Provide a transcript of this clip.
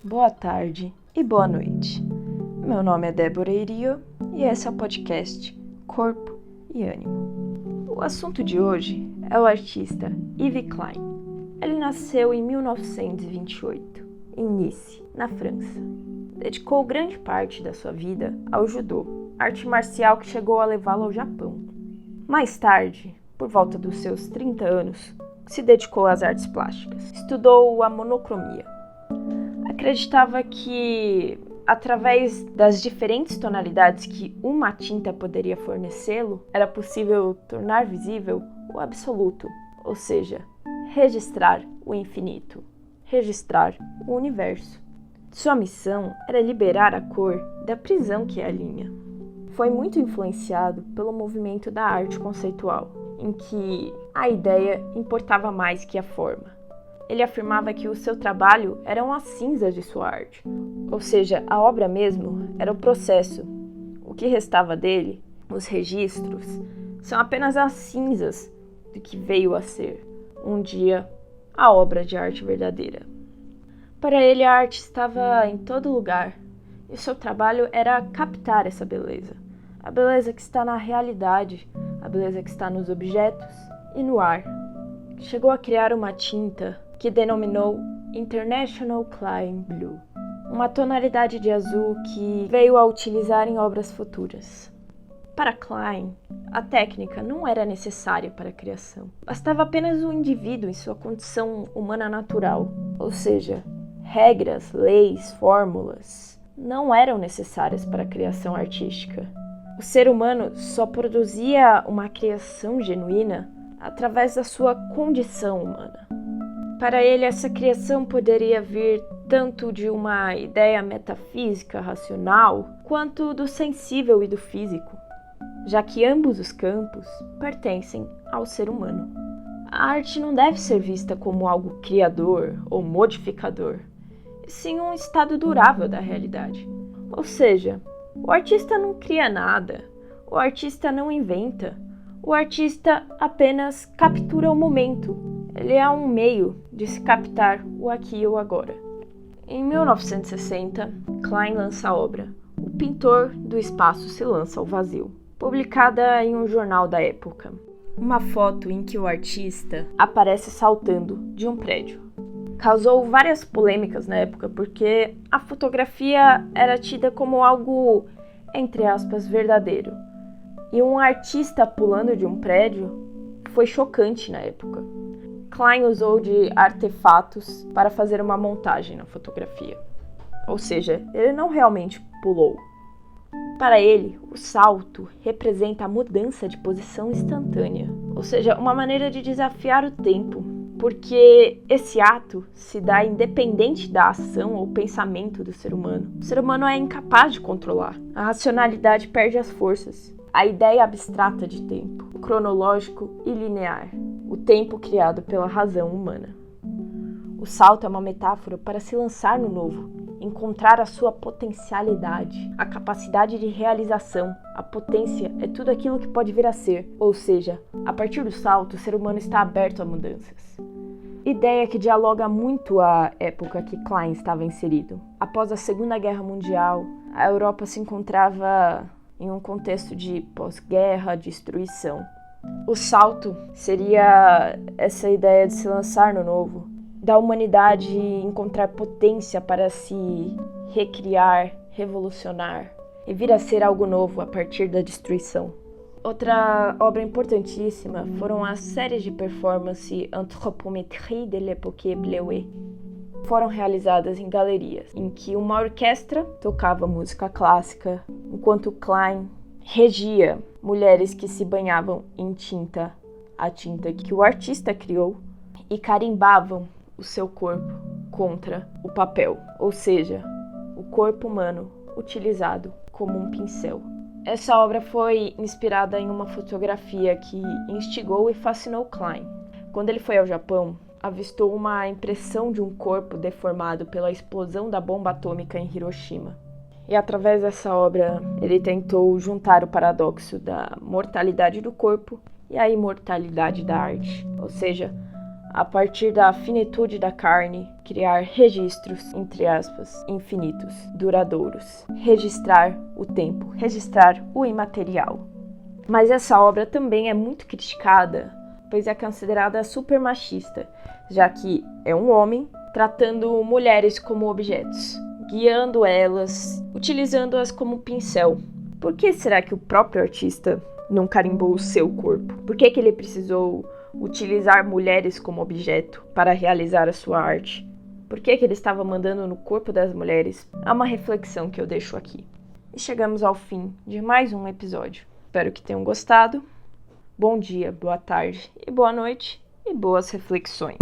boa tarde e boa noite. Meu nome é Débora Irio e esse é o podcast Corpo e Ânimo. O assunto de hoje é o artista Yves Klein. Ele nasceu em 1928, em Nice, na França. Dedicou grande parte da sua vida ao judô, arte marcial que chegou a levá-lo ao Japão. Mais tarde, por volta dos seus 30 anos, se dedicou às artes plásticas. Estudou a monocromia. Acreditava que, através das diferentes tonalidades que uma tinta poderia fornecê-lo, era possível tornar visível o absoluto, ou seja, registrar o infinito, registrar o universo. Sua missão era liberar a cor da prisão que é a linha. Foi muito influenciado pelo movimento da arte conceitual, em que a ideia importava mais que a forma. Ele afirmava que o seu trabalho eram as cinzas de sua arte, ou seja, a obra mesmo era o processo. O que restava dele, os registros, são apenas as cinzas do que veio a ser, um dia, a obra de arte verdadeira. Para ele, a arte estava em todo lugar, e o seu trabalho era captar essa beleza. A beleza que está na realidade, a beleza que está nos objetos e no ar. Chegou a criar uma tinta que denominou International Klein Blue, uma tonalidade de azul que veio a utilizar em obras futuras. Para Klein, a técnica não era necessária para a criação. Bastava apenas o indivíduo em sua condição humana natural, ou seja, regras, leis, fórmulas não eram necessárias para a criação artística. O ser humano só produzia uma criação genuína através da sua condição humana. Para ele, essa criação poderia vir tanto de uma ideia metafísica, racional, quanto do sensível e do físico, já que ambos os campos pertencem ao ser humano. A arte não deve ser vista como algo criador ou modificador, e sim um estado durável da realidade. Ou seja, o artista não cria nada, o artista não inventa, o artista apenas captura o momento. Ele é um meio de se captar o aqui e o agora. Em 1960, Klein lança a obra O Pintor do Espaço se lança ao vazio, publicada em um jornal da época. Uma foto em que o artista aparece saltando de um prédio. Causou várias polêmicas na época, porque a fotografia era tida como algo, entre aspas, verdadeiro. E um artista pulando de um prédio foi chocante na época. Klein usou de artefatos para fazer uma montagem na fotografia. Ou seja, ele não realmente pulou. Para ele, o salto representa a mudança de posição instantânea, ou seja, uma maneira de desafiar o tempo, porque esse ato se dá independente da ação ou pensamento do ser humano. O ser humano é incapaz de controlar. A racionalidade perde as forças. A ideia abstrata de tempo, o cronológico e linear, o tempo criado pela razão humana. O salto é uma metáfora para se lançar no novo, encontrar a sua potencialidade, a capacidade de realização. A potência é tudo aquilo que pode vir a ser, ou seja, a partir do salto, o ser humano está aberto a mudanças. Ideia que dialoga muito à época que Klein estava inserido. Após a Segunda Guerra Mundial, a Europa se encontrava em um contexto de pós-guerra, destruição. O salto seria essa ideia de se lançar no novo, da humanidade encontrar potência para se recriar, revolucionar e vir a ser algo novo a partir da destruição. Outra obra importantíssima foram as séries de performance Anthropométrie de l'époque Bleuet. Foram realizadas em galerias, em que uma orquestra tocava música clássica, enquanto Klein regia mulheres que se banhavam em tinta, a tinta que o artista criou, e carimbavam o seu corpo contra o papel, ou seja, o corpo humano utilizado como um pincel. Essa obra foi inspirada em uma fotografia que instigou e fascinou Klein. Quando ele foi ao Japão, avistou uma impressão de um corpo deformado pela explosão da bomba atômica em Hiroshima. E através dessa obra, ele tentou juntar o paradoxo da mortalidade do corpo e a imortalidade da arte, ou seja, a partir da finitude da carne, criar registros, entre aspas, infinitos, duradouros. Registrar o tempo, registrar o imaterial. Mas essa obra também é muito criticada, pois é considerada super machista, já que é um homem tratando mulheres como objetos, guiando elas, utilizando-as como pincel. Por que será que o próprio artista não carimbou o seu corpo? Por que ele precisou utilizar mulheres como objeto para realizar a sua arte? Por que ele estava mandando no corpo das mulheres? É uma reflexão que eu deixo aqui. E chegamos ao fim de mais um episódio. Espero que tenham gostado. Bom dia, boa tarde e boa noite e boas reflexões.